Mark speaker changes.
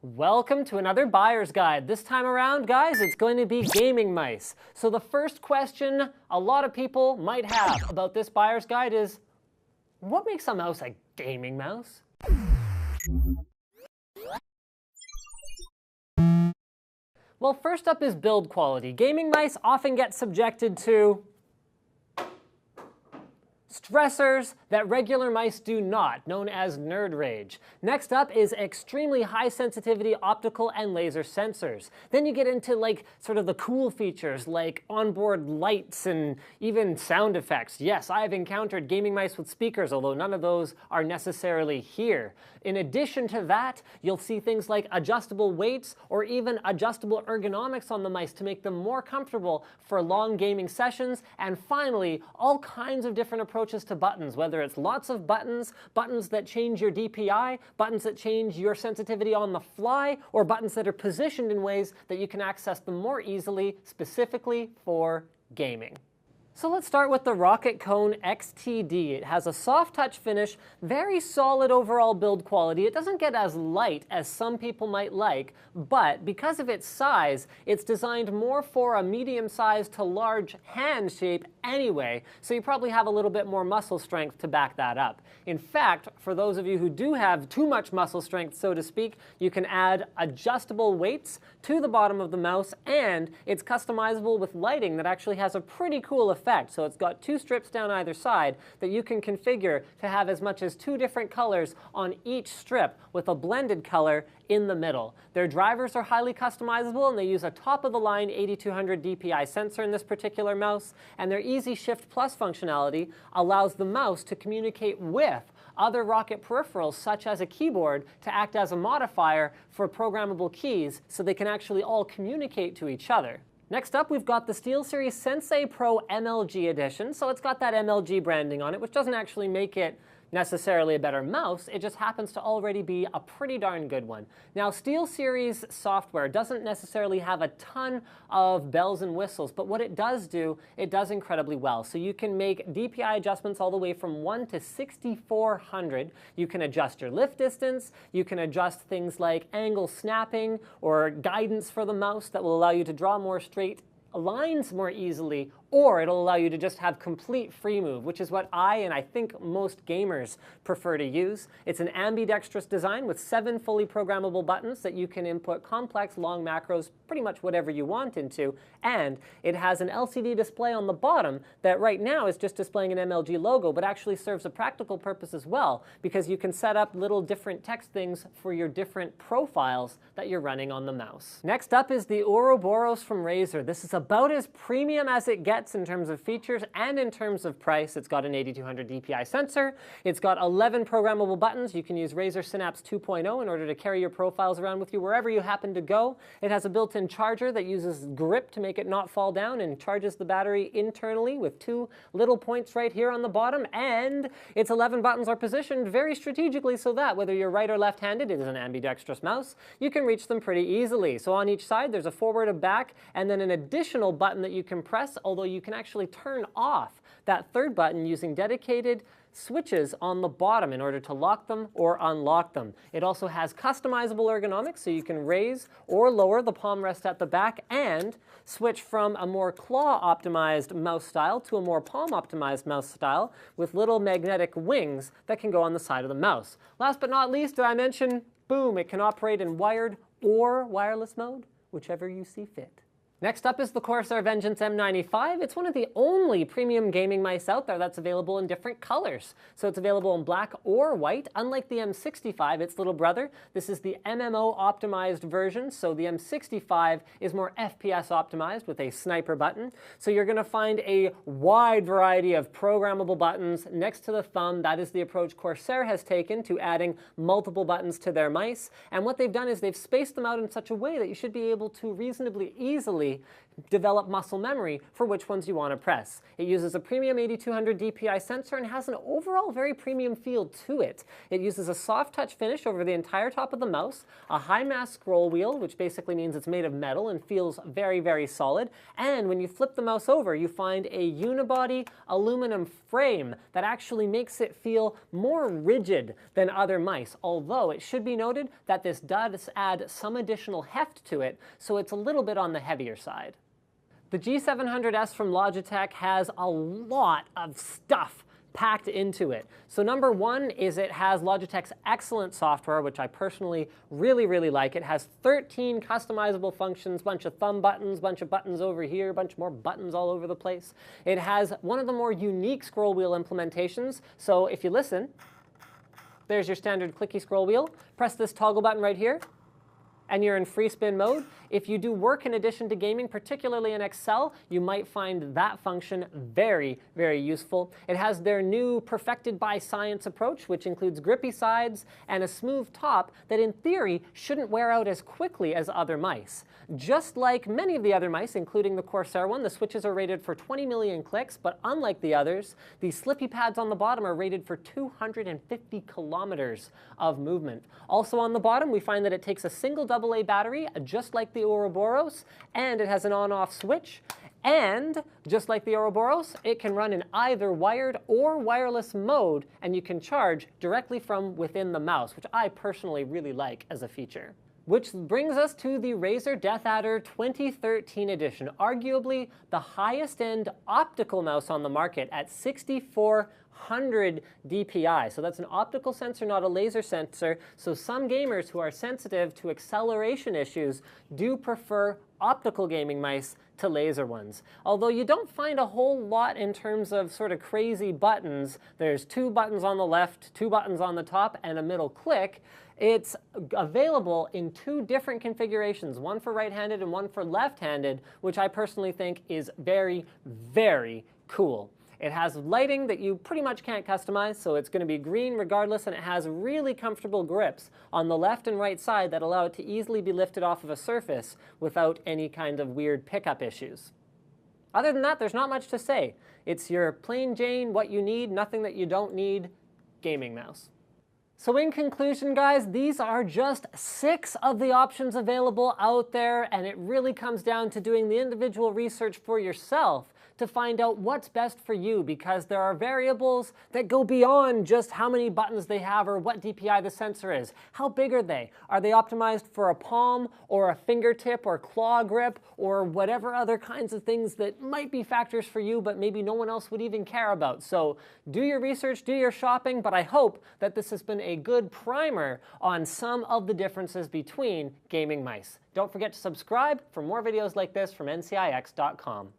Speaker 1: Welcome to another buyer's guide. This time around, guys, it's going to be gaming mice. So the first question a lot of people might have about this buyer's guide is, what makes a mouse a gaming mouse? Well, first up is build quality. Gaming mice often get subjected to stressors that regular mice do not, known as nerd rage. Next up is extremely high sensitivity optical and laser sensors. Then you get into sort of the cool features like onboard lights and even sound effects. Yes, I've encountered gaming mice with speakers, although none of those are necessarily here. In addition to that, you'll see things like adjustable weights or even adjustable ergonomics on the mice to make them more comfortable for long gaming sessions. And finally, all kinds of different approaches to buttons, whether it's lots of buttons, buttons that change your DPI, buttons that change your sensitivity on the fly, or buttons that are positioned in ways that you can access them more easily, specifically for gaming. So let's start with the Rocket Cone XTD. It has a soft touch finish, very solid overall build quality. It doesn't get as light as some people might like, but because of its size, it's designed more for a medium-sized to large hand shape anyway, so you probably have a little bit more muscle strength to back that up. In fact, for those of you who do have too much muscle strength, so to speak, you can add adjustable weights to the bottom of the mouse, and it's customizable with lighting that actually has a pretty cool effect. So it's got two strips down either side that you can configure to have as much as two different colors on each strip with a blended color in the middle. Their drivers are highly customizable, and they use a top-of-the-line 8200 DPI sensor in this particular mouse, and their Easy Shift Plus functionality allows the mouse to communicate with other Rocket peripherals, such as a keyboard, to act as a modifier for programmable keys so they can actually all communicate to each other. Next up, we've got the SteelSeries Sensei Pro MLG edition. So it's got that MLG branding on it, which doesn't actually make it necessarily a better mouse. It just happens to already be a pretty darn good one. Now, SteelSeries software doesn't necessarily have a ton of bells and whistles, but what it does do, it does incredibly well. So you can make DPI adjustments all the way from 1 to 6400. You can adjust your lift distance. You can adjust things like angle snapping or guidance for the mouse that will allow you to draw more straight lines more easily, or it'll allow you to just have complete free move, which is what I think most gamers prefer to use. It's an ambidextrous design with 7 fully programmable buttons that you can input complex long macros, pretty much whatever you want into, and it has an LCD display on the bottom that right now is just displaying an MLG logo, but actually serves a practical purpose as well, because you can set up little different text things for your different profiles that you're running on the mouse. Next up is the Ouroboros from Razer. This is about as premium as it gets in terms of features and in terms of price. It's got an 8200 DPI sensor. It's got 11 programmable buttons. You can use Razer Synapse 2.0 in order to carry your profiles around with you wherever you happen to go. It has a built-in charger that uses grip to make it not fall down and charges the battery internally with 2 little points right here on the bottom. And its 11 buttons are positioned very strategically so that whether you're right or left-handed, it is an ambidextrous mouse, you can reach them pretty easily. So on each side, there's a forward, a back, and then an additional button that you can press, although you can actually turn off that third button using dedicated switches on the bottom in order to lock them or unlock them. It also has customizable ergonomics, so you can raise or lower the palm rest at the back and switch from a more claw-optimized mouse style to a more palm-optimized mouse style with little magnetic wings that can go on the side of the mouse. Last but not least, did I mention, boom, it can operate in wired or wireless mode, whichever you see fit. Next up is the Corsair Vengeance M95. It's one of the only premium gaming mice out there that's available in different colors. So it's available in black or white. Unlike the M65, its little brother, this is the MMO optimized version. So the M65 is more FPS optimized with a sniper button. So you're going to find a wide variety of programmable buttons next to the thumb. That is the approach Corsair has taken to adding multiple buttons to their mice. And what they've done is they've spaced them out in such a way that you should be able to reasonably easily actually develop muscle memory for which ones you want to press. It uses a premium 8200 DPI sensor and has an overall very premium feel to it. It uses a soft touch finish over the entire top of the mouse, a high mass scroll wheel, which basically means it's made of metal and feels very, very solid. And when you flip the mouse over, you find a unibody aluminum frame that actually makes it feel more rigid than other mice, although it should be noted that this does add some additional heft to it, so it's a little bit on the heavier side. The G700S from Logitech has a lot of stuff packed into it. So number one is it has Logitech's excellent software, which I personally really, really like. It has 13 customizable functions, bunch of thumb buttons, bunch of buttons over here, bunch more buttons all over the place. It has one of the more unique scroll wheel implementations. So if you listen, there's your standard clicky scroll wheel. Press this toggle button right here, and you're in free spin mode. If you do work in addition to gaming, particularly in Excel, you might find that function very, very useful. It has their new perfected by science approach, which includes grippy sides and a smooth top that in theory shouldn't wear out as quickly as other mice. Just like many of the other mice, including the Corsair one, the switches are rated for 20 million clicks, but unlike the others, the slippy pads on the bottom are rated for 250 kilometers of movement. Also on the bottom, we find that it takes a single AA battery, just like the Ouroboros, and it has an on-off switch. And just like the Ouroboros, it can run in either wired or wireless mode, and you can charge directly from within the mouse, which I personally really like as a feature. Which brings us to the Razer DeathAdder 2013 edition, arguably the highest-end optical mouse on the market at 6400 DPI. So that's an optical sensor, not a laser sensor. So some gamers who are sensitive to acceleration issues do prefer optical gaming mice to laser ones. Although you don't find a whole lot in terms of sort of crazy buttons. There's 2 buttons on the left, 2 buttons on the top, and a middle click. It's available in 2 different configurations, one for right-handed and one for left-handed, which I personally think is very, very cool. It has lighting that you pretty much can't customize, so it's going to be green regardless, and it has really comfortable grips on the left and right side that allow it to easily be lifted off of a surface without any kind of weird pickup issues. Other than that, there's not much to say. It's your plain Jane, what you need, nothing that you don't need, gaming mouse. So in conclusion, guys, these are just 6 of the options available out there, and it really comes down to doing the individual research for yourself to find out what's best for you, because there are variables that go beyond just how many buttons they have or what DPI the sensor is. How big are they? Are they optimized for a palm or a fingertip or claw grip or whatever other kinds of things that might be factors for you but maybe no one else would even care about? So do your research, do your shopping, but I hope that this has been a good primer on some of the differences between gaming mice. Don't forget to subscribe for more videos like this from NCIX.com.